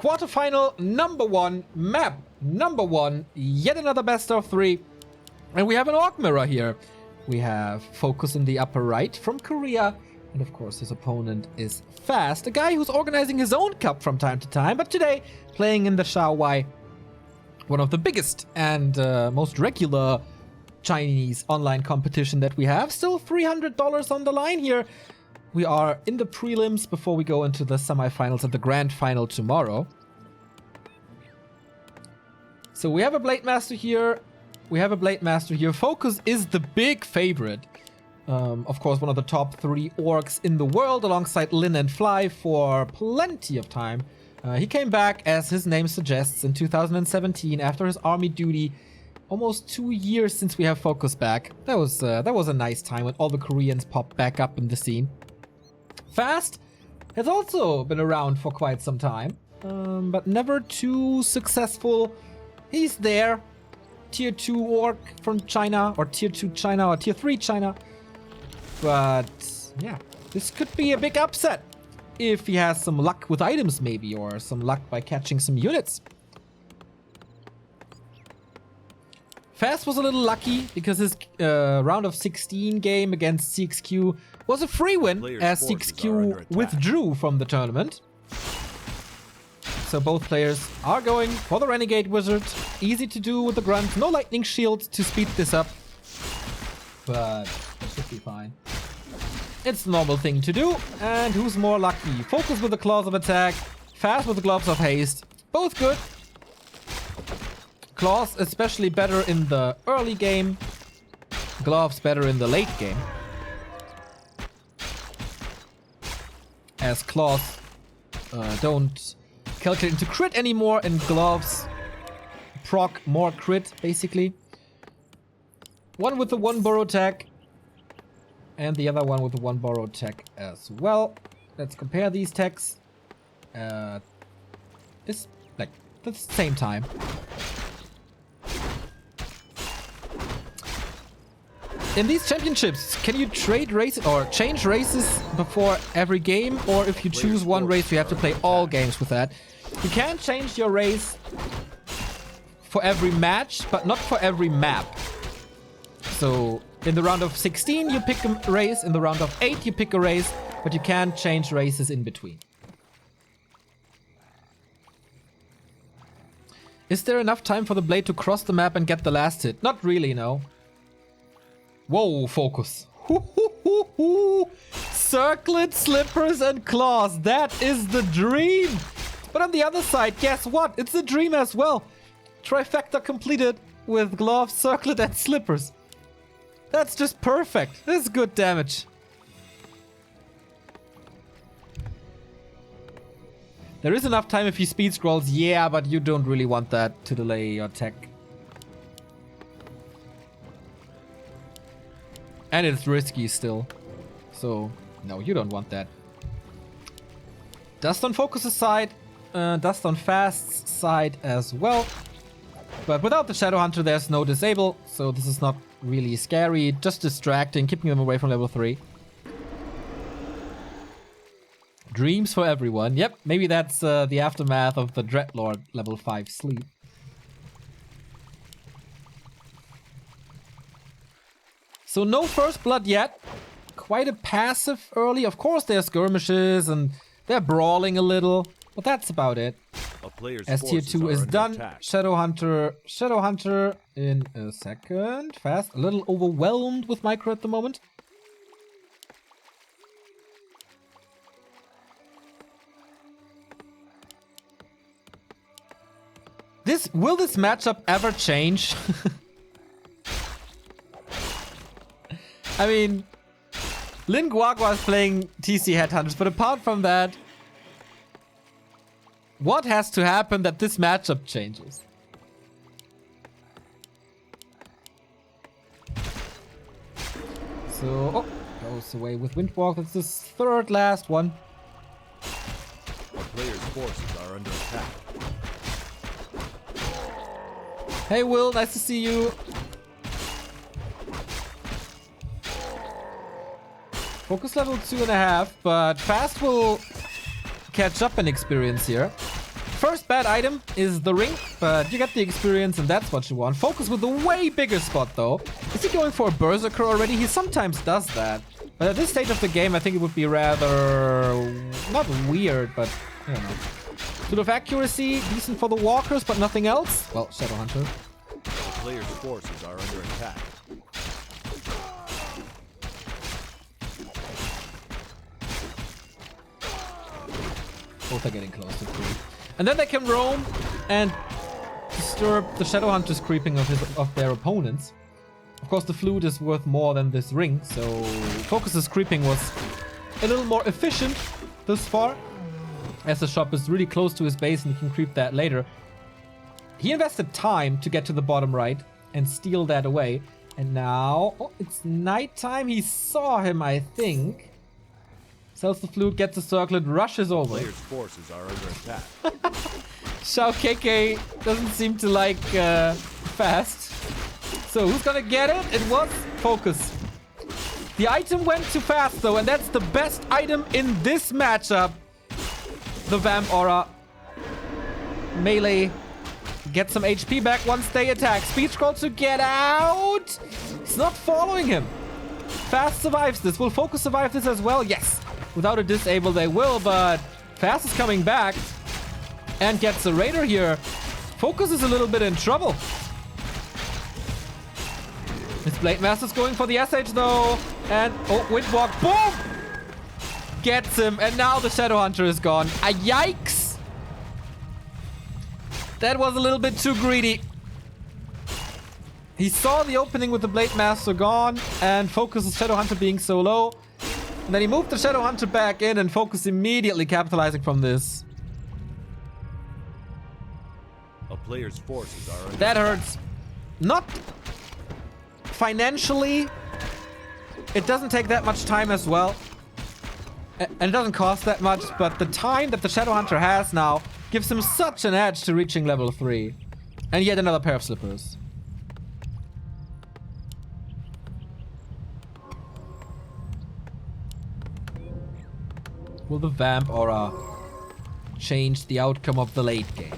Quarterfinal number 1, map number 1, yet another best of 3. And we have an orc mirror here. We have FoCuS in the upper right from Korea. And of course his opponent is Fast, a guy who's organizing his own cup from time to time. But today, playing in the XiaoY, one of the biggest and most regular Chinese online competition that we have. Still $300 on the line here. We are in the prelims before we go into the semifinals and the grand final tomorrow. So we have a Blade Master here. FoCuS is the big favorite. Of course, one of the top 3 orcs in the world alongside Lin and Fly for plenty of time. He came back, as his name suggests, in 2017 after his army duty. Almost 2 years since we have FoCuS back. That was a nice time when all the Koreans popped back up in the scene. Fast has also been around for quite some time, but never too successful. He's there. Tier 2 orc from China, or Tier 2 China, or Tier 3 China. But yeah, this could be a big upset if he has some luck with items maybe, or some luck by catching some units. Fast was a little lucky because his round of 16 game against CXQ was a free win, as CXQ withdrew from the tournament. So both players are going for the Renegade Wizard. Easy to do with the Grunt. No lightning shield to speed this up, but it should be fine. It's the normal thing to do. And who's more lucky? FoCuS with the Claws of Attack, Fast with the Gloves of Haste. Both good. Claws especially better in the early game. Gloves better in the late game. As Claws don't calculate into crit anymore, and Gloves proc more crit, basically. One with the 1 borrow tech, and the other one with the 1 borrow tech as well. Let's compare these techs. It's like the same time. In these championships, can you trade races or change races before every game? Or if you choose one race, you have to play all games with that. You can change your race for every match, but not for every map. So in the round of 16, you pick a race. In the round of 8, you pick a race, but you can change races in between. Is there enough time for the blade to cross the map and get the last hit? Not really, no. Whoa, FoCuS. Circlet, slippers, and claws. That is the dream. But on the other side, guess what? It's a dream as well. Trifecta completed with gloves, circlet, and slippers. That's just perfect. This is good damage. There is enough time if he speed scrolls, yeah, but you don't really want that to delay your tech. And it's risky still. So, no, you don't want that. Dust on FoCuS' side. Dust on Fast's side as well. But without the Shadow Hunter, there's no disable. So this is not really scary. Just distracting, keeping them away from level 3. Dreams for everyone. Yep, maybe that's the aftermath of the Dreadlord level 5 sleep. So no first blood yet. Quite a passive early. Of course there's skirmishes and they're brawling a little, but that's about it. As tier 2 is done. Shadow Hunter in a second. Fast. A little overwhelmed with micro at the moment. Will this matchup ever change? I mean, Lin Guagua is playing TC Headhunters, but apart from that, what has to happen that this matchup changes? So, oh, goes away with Windwalk. That's his third last one. Our players' forces are under attack. Hey Will, nice to see you. FoCuS level 2.5, but Fast will catch up in experience here. first bad item is the ring, but you get the experience and that's what you want. FoCuS with a way bigger spot though. Is he going for a berserker already? He sometimes does that. But at this stage of the game, I think it would be rather... not weird, but I don't know. Sort of accuracy, decent for the walkers, but nothing else. Well, Shadowhunter. Players' forces are under attack. Both are getting close to creep. And then they can roam and disturb the Shadowhunters creeping of their opponents. Of course, the flute is worth more than this ring, so FoCuS's creeping was a little more efficient thus far, as the shop is really close to his base and he can creep that later. He invested time to get to the bottom right and steal that away. And now, oh, it's nighttime. He saw him, I think. Sells the flute, gets the circlet, rushes over. Players' forces are under attack. XiaoY doesn't seem to like fast. So who's gonna get it? It was FoCuS. The item went too fast though, and that's the best item in this matchup. The Vamp Aura. Melee. Get some HP back once they attack. Speed scroll to get out. He's not following him. Fast survives this. Will FoCuS survive this as well? Yes. Without a disable they will, but Fast is coming back and gets a Raider here. FoCuS is a little bit in trouble. His Blade Master's going for the SH though. And, oh, Windwalk, boom! Gets him, and now the Shadowhunter is gone. Yikes! That was a little bit too greedy. He saw the opening with the Blade Master gone, and FoCuS's Shadowhunter being so low. And then he moved the Shadowhunter back in, and FoCuS immediately capitalizing from this. A player's forces are under That hurts. Not financially. It doesn't take that much time as well. And it doesn't cost that much, but the time that the Shadowhunter has now gives him such an edge to reaching level 3. And yet another pair of slippers. Will the Vamp Aura change the outcome of the late game?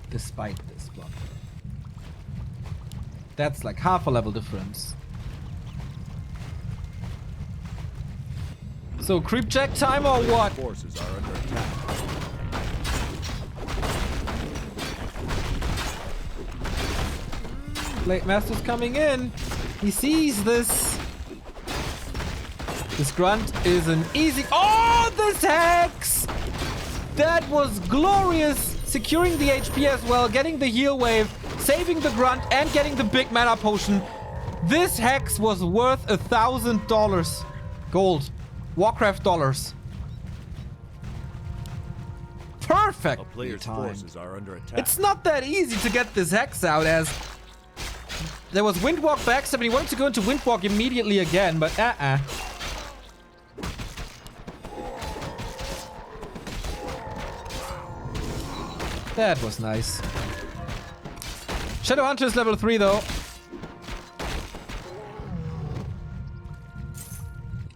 Despite this one. That's like half a level difference. So creep check time or what? forces are under attack. Blade Master's coming in. He sees this. This grunt is an easy... Oh, this Hex! That was glorious. Securing the HP as well, getting the heal wave, saving the grunt, and getting the big mana potion. This Hex was worth $1,000. Gold. Warcraft dollars. Perfect. A player's forces are under attack. It's not that easy to get this Hex out, as there was Windwalk backstab and he wanted to go into Windwalk immediately again, but That was nice. Shadowhunter is level 3 though.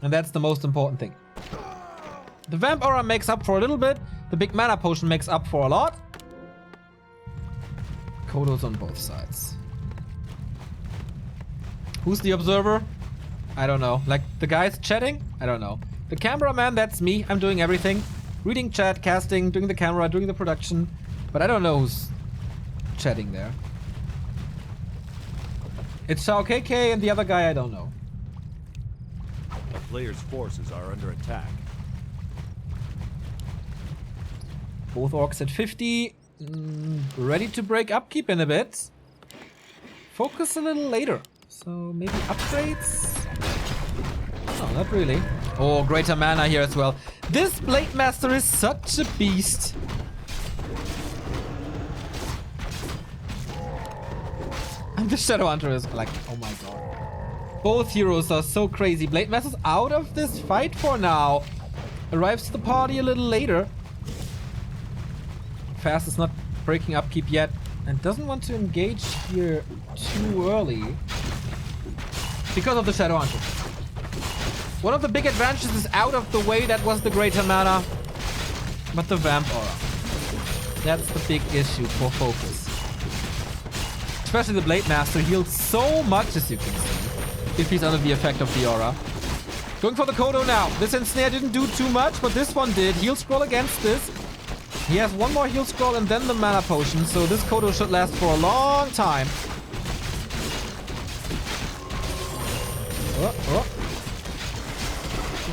And that's the most important thing. The Vamp Aura makes up for a little bit. The big mana potion makes up for a lot. Kodos on both sides. Who's the observer? I don't know. Like the guys chatting? I don't know. The cameraman, that's me. I'm doing everything. Reading chat, casting, doing the camera, doing the production. But I don't know who's chatting there. It's XiaoY and the other guy I don't know. A player's forces are under attack. Both orcs at 50. Ready to break upkeep in a bit. FoCuS a little later. So maybe upgrades? No, not really. Oh, greater mana here as well. This Blade Master is such a beast. And the Shadowhunter is like, oh my god. Both heroes are so crazy. Blade Master's out of this fight for now. Arrives to the party a little later. Fast is not breaking upkeep yet. And doesn't want to engage here too early. Because of the Shadowhunter. One of the big advantages is out of the way. That was the greater mana. But the Vamp Aura. That's the big issue for FoCuS. Especially the Blade Master heals so much, as you can see, if he's under the effect of the aura. Going for the Kodo now. This ensnare didn't do too much, but this one did. Heal scroll against this. He has one more heal scroll and then the mana potion, so this Kodo should last for a long time.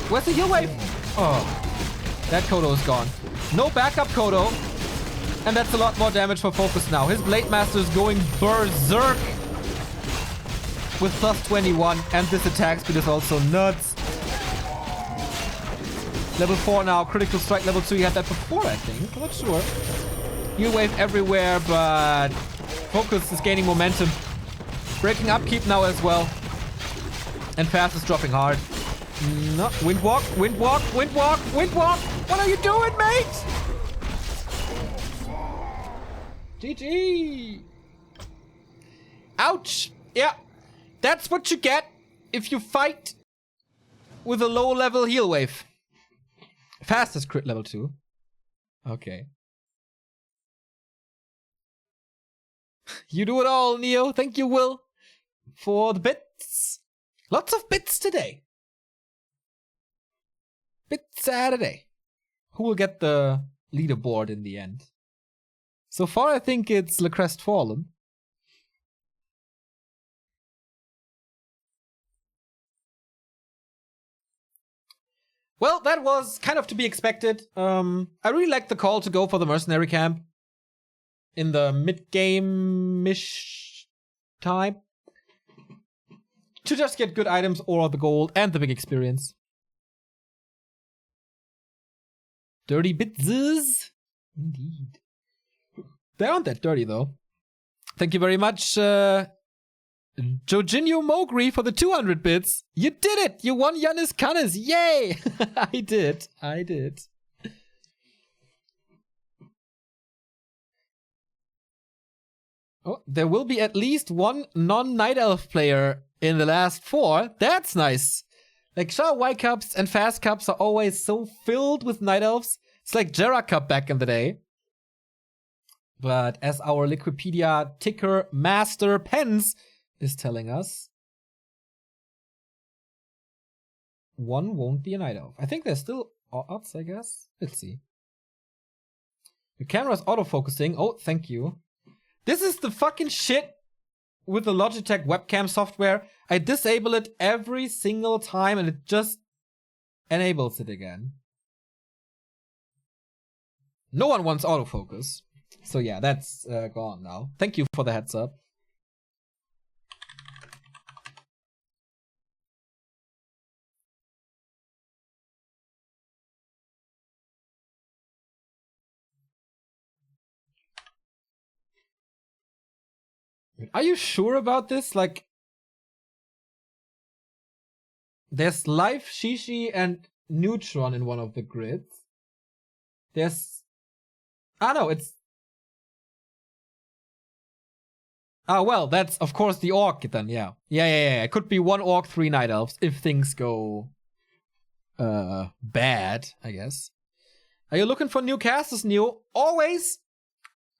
Where's the heal wave? Oh, that Kodo is gone. No backup Kodo. And that's a lot more damage for FoCuS now. His Blade Master is going berserk with plus 21, and this attack speed is also nuts. Level 4 now, critical strike level 2. You had that before, I think. I'm not sure. Heal wave everywhere, but FoCuS is gaining momentum. Breaking upkeep now as well. And fast is dropping hard. No, windwalk, windwalk, windwalk, windwalk. What are you doing, mate? GG. Ouch. Yeah. That's what you get if you fight with a low level heal wave. Fastest crit level 2. Okay. You do it all, Neo. Thank you, Will, for the bits. Lots of bits today. Bits Saturday. Who will get the leaderboard in the end? So far, I think it's Le Crestfallen. Well, that was kind of to be expected. I really like the call to go for the mercenary camp in the mid-game-ish time. To just get good items or the gold and the big experience. Dirty bits. Indeed. They aren't that dirty, though. Thank you very much, Jojinho Mogri, for the 200 bits. You did it! You won Yanis Canis. Yay! I did. Oh, there will be at least one non-Night Elf player in the last 4. That's nice. Like, XiaoY Cups and Fast Cups are always so filled with Night Elves. It's like XiaoY Cup back in the day. But as our Liquipedia ticker master Pens is telling us, one won't be a Night Elf. I think there's still odds, I guess. Let's see. The camera's autofocusing. Oh, thank you. This is the fucking shit with the Logitech webcam software. I disable it every single time and it just enables it again. No one wants autofocus. So yeah, that's gone now. Thank you for the heads up. Are you sure about this? Like, there's Life, Shishi, and Neutron in one of the grids. There's... Ah, no, it's... Ah, well, that's, of course, the Orc then, yeah. Yeah. It could be 1 Orc, 3 Night Elves, if things go... bad, I guess. Are you looking for new casters, Neo? Always!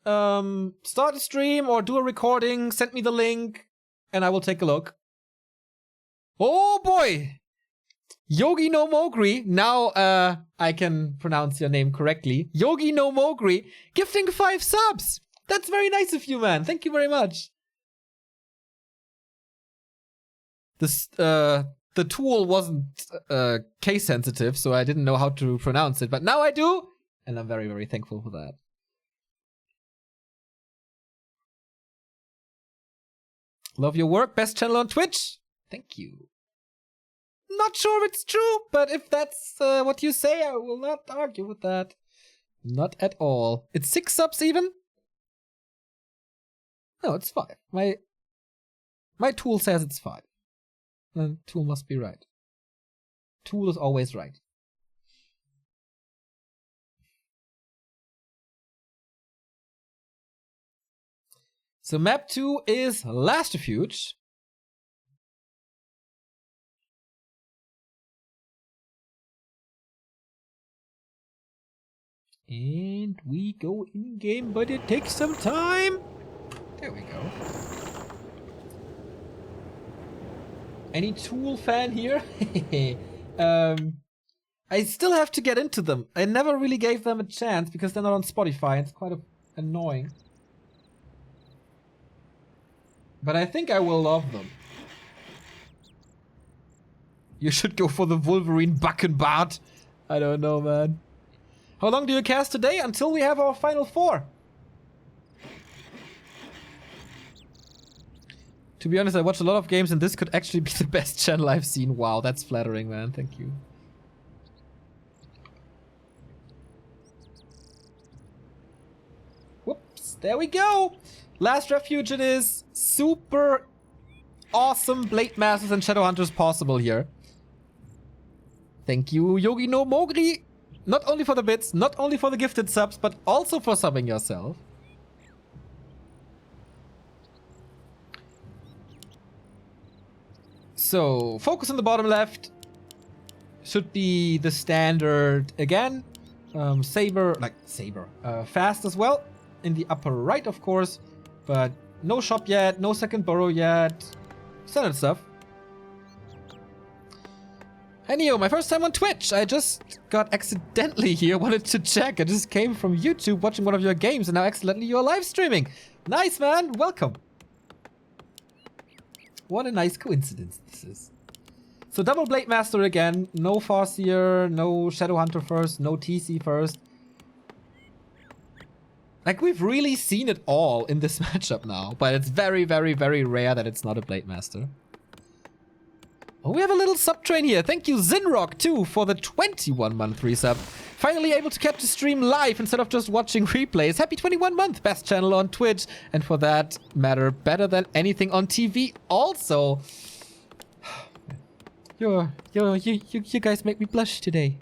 Start a stream or do a recording, send me the link, and I will take a look. Oh boy! Yogi no Mogri. Now, I can pronounce your name correctly. Yogi no Mogri, gifting 5 subs! That's very nice of you, man. Thank you very much. This, the tool wasn't, case sensitive, so I didn't know how to pronounce it, but now I do! And I'm very, very thankful for that. Love your work. Best channel on Twitch. Thank you. Not sure if it's true, but if that's what you say, I will not argue with that. Not at all. It's 6 subs even? No, it's 5. My tool says it's 5. The tool must be right. Tool is always right. So map 2 is Lastifuge. And we go in game, but it takes some time. There we go. Any Tool fan here? I still have to get into them. I never really gave them a chance because they're not on Spotify. It's quite annoying. But I think I will love them. You should go for the Wolverine Backenbart. I don't know, man. How long do you cast today? Until we have our final 4. To be honest, I watch a lot of games and this could actually be the best channel I've seen. Wow, that's flattering, man. Thank you. Whoops, there we go. Last refuge it is. Super awesome Blade Masters and Shadowhunters possible here. Thank you, Yogi no Mogri. Not only for the bits, not only for the gifted subs, but also for subbing yourself. So, FoCuS in the bottom left should be the standard again. Fast as well. In the upper right, of course. But no shop yet, no second burrow yet. Standard stuff. Hey Neo, my first time on Twitch. I just got accidentally here, wanted to check. I just came from YouTube watching one of your games and now accidentally you're live streaming. Nice, man. Welcome. What a nice coincidence this is. So double Blade Master again. No Farseer, no Shadowhunter first, no TC first. Like, we've really seen it all in this matchup now. But it's very, very, very rare that it's not a Blade Master. Oh, we have a little sub train here. Thank you, Zinrock, too, for the 21-month resub. Finally able to catch the stream live instead of just watching replays. Happy 21-month, best channel on Twitch. And for that matter, better than anything on TV also. You guys make me blush today.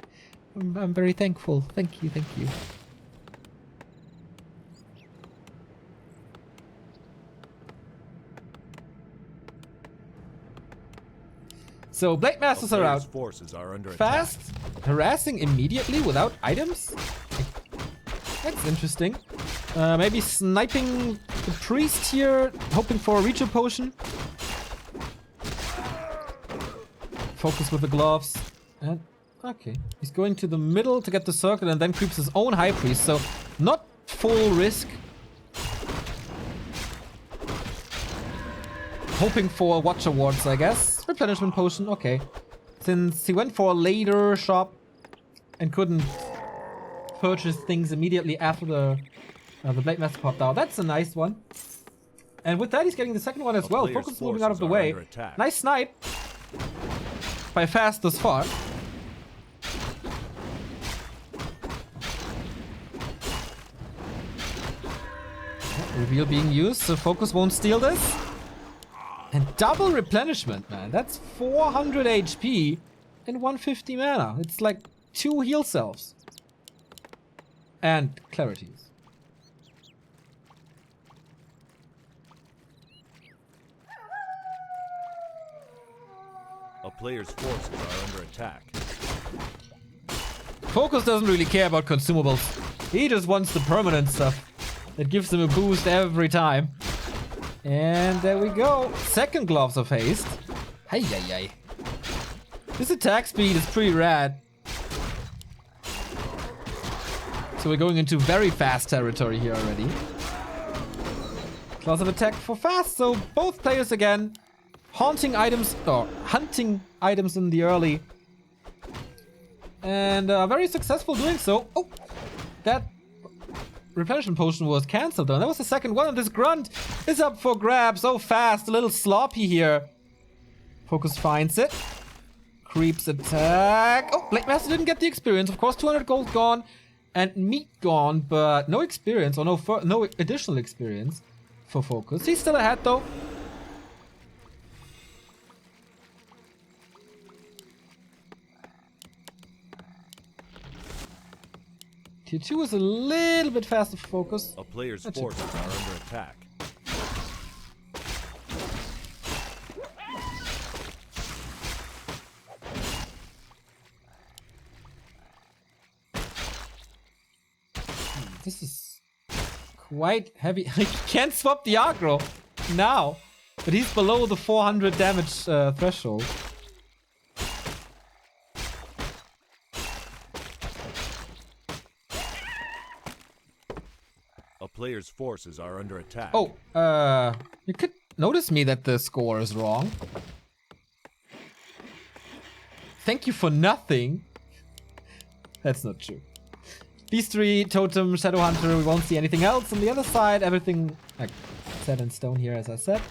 I'm very thankful. Thank you, thank you. So Blade Masters are out. Forces are under Fast, harassing immediately without items. That's interesting. Maybe sniping the priest here, hoping for a reach potion. FoCuS with the gloves. And okay, he's going to the middle to get the circle and then creeps his own high priest. So not full risk. Hoping for Watcher wards, I guess. Replenishment potion, okay. Since he went for a later shop and couldn't purchase things immediately after the Blade Master popped out. That's a nice one. And with that, he's getting the second one as well. FoCuS moving out of the way. Nice snipe by Fast thus far. Reveal being used, so FoCuS won't steal this. And double replenishment, man. That's 400 HP and 150 mana. It's like 2 heal cells. And clarities. A player's forces are under attack. FoCuS doesn't really care about consumables. He just wants the permanent stuff. That gives him a boost every time. And there we go. Second Gloves of Haste. Hey. This attack speed is pretty rad. So we're going into very fast territory here already. Claws of Attack for fast. So both players again. Hunting items in the early. And very successful doing so. Oh, that replenishment potion was cancelled though. That was the second one, and this grunt is up for grabs. So fast, a little sloppy here. FoCuS finds it. Creeps attack. Oh, Blade Master didn't get the experience. Of course, 200 gold gone and meat gone, but no experience or no additional experience for FoCuS. He's still ahead though. Tier 2 is a little bit faster for FoCuS. A player's forces are under attack. quite heavy. He can't swap the aggro now, but he's below the 400 damage threshold. A player's forces are under attack. Oh, you could notice me that the score is wrong. Thank you for nothing. That's not true. These three, Totem, Shadowhunter, we won't see anything else. On the other side, everything like, set in stone here, as I said.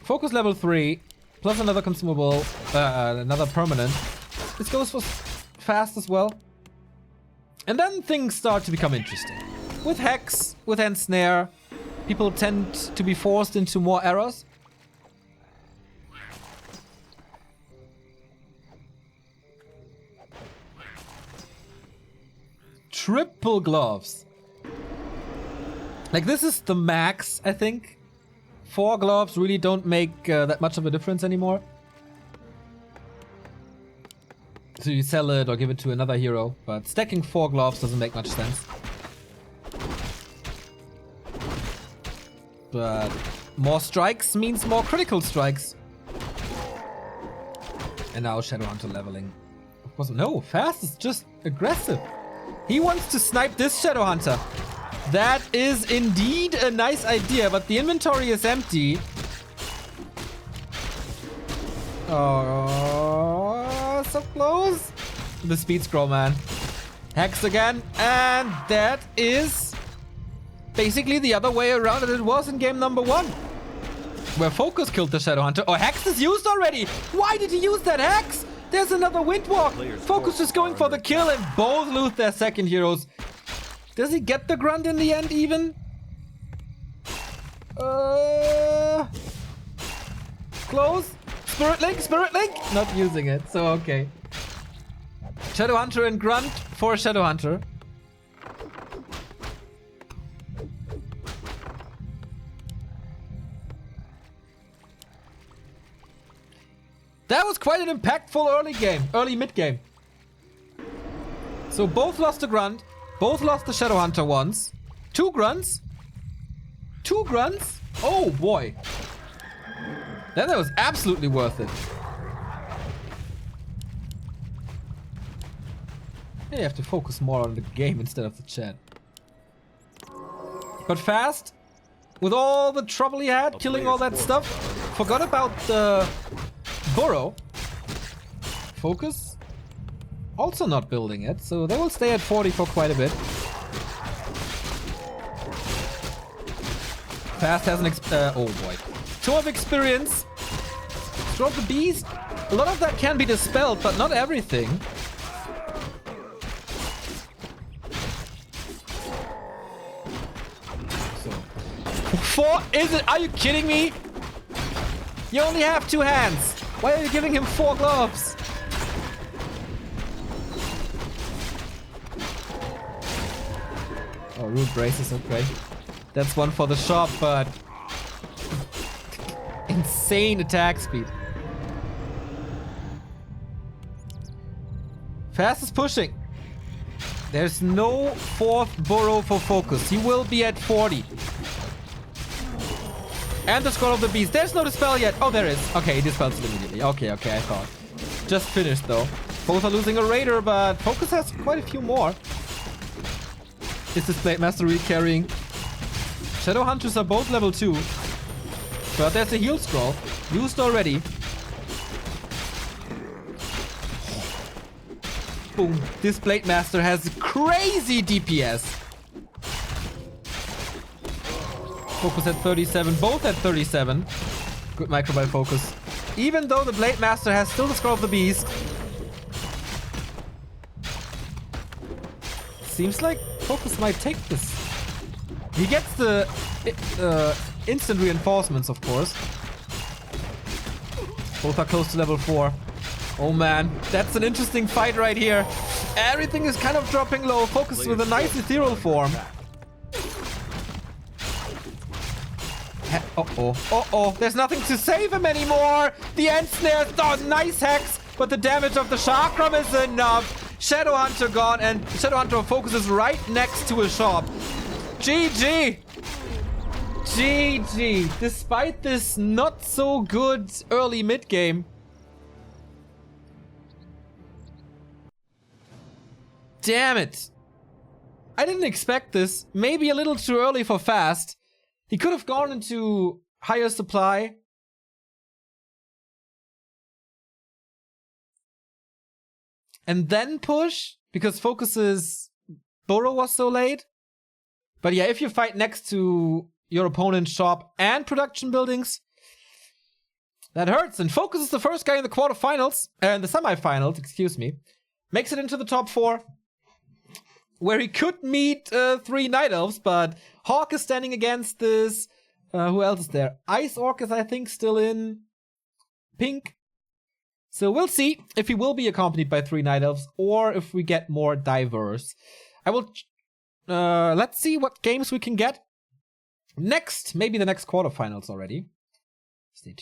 FoCuS level 3, plus another consumable, another permanent. This goes for fast as well. And then things start to become interesting. With Hex, with Ensnare, people tend to be forced into more errors. Triple gloves. Like, this is the max, I think. 4 gloves really don't make that much of a difference anymore. So you sell it or give it to another hero, but stacking 4 gloves doesn't make much sense. But more strikes means more critical strikes. And now Shadowhunter leveling. Of course, no, fast is just aggressive. He wants to snipe this Shadowhunter. That is indeed a nice idea, but the inventory is empty. Oh, so close. The speed scroll, man. Hex again, and that is basically the other way around as it was in game number 1. Where FoCuS killed the Shadowhunter. Oh, Hex is used already. Why did he use that Hex? There's another Windwalk. FoCuS is going for the kill and both lose their second heroes. Does he get the grunt in the end even? Close. Spirit Link. Not using it, so okay. Shadowhunter and grunt for Shadowhunter. That was quite an impactful early mid game. So both lost the grunt, both lost the Shadowhunter once. 2 grunts? 2 grunts? Oh boy. Then that was absolutely worth it. You have to focus more on the game instead of the chat. But fast, with all the trouble he had, killing all that stuff, forgot about the burrow. FoCuS also not building it, so they will stay at 40 for quite a bit. Fast has an oh boy. 2 of experience. Drop the beast. A lot of that can be dispelled, but not everything. So 4 is it? Are you kidding me? You only have 2 hands. Why are you giving him 4 gloves? Oh, root braces, okay. That's one for the shop, but insane attack speed. Fast is pushing. There's no 4th burrow for FoCuS. He will be at 40. And the Scroll of the Beast. There's no dispel yet. Oh, there is. Okay, he dispels it immediately. Okay, I thought. Just finished, though. Both are losing a Raider, but FoCuS has quite a few more. Is this Blade Master carrying? Shadowhunters are both level 2. But there's a heal scroll. Used already. Boom. This Blade Master has crazy DPS. FoCuS at 37. Both at 37. Good micro by FoCuS. Even though the Blade Master has still the Scroll of the Beast. Seems like FoCuS might take this. He gets the instant reinforcements, of course. Both are close to level 4. Oh man, that's an interesting fight right here. Everything is kind of dropping low. FoCuS with a nice ethereal form. Uh-oh. There's nothing to save him anymore. The end snare. Oh, nice hex. But the damage of the chakram is enough. Shadowhunter gone, and Shadowhunter FoCuS is right next to a shop. GG! GG! Despite this not so good early mid game. Damn it! I didn't expect this. Maybe a little too early for fast. He could have gone into higher supply. And then push, because FoCuS's burrow was so late. But yeah, if you fight next to your opponent's shop and production buildings, that hurts. And FoCuS is the first guy in the quarterfinals, in the semifinals, excuse me. Makes it into the top 4, where he could meet 3 Night Elves, but Hawk is standing against this. Who else is there? Ice Orc is, I think, still in pink. So we'll see if he will be accompanied by 3 Night Elves or if we get more diverse. I will... let's see what games we can get. Next, maybe the next quarterfinals already.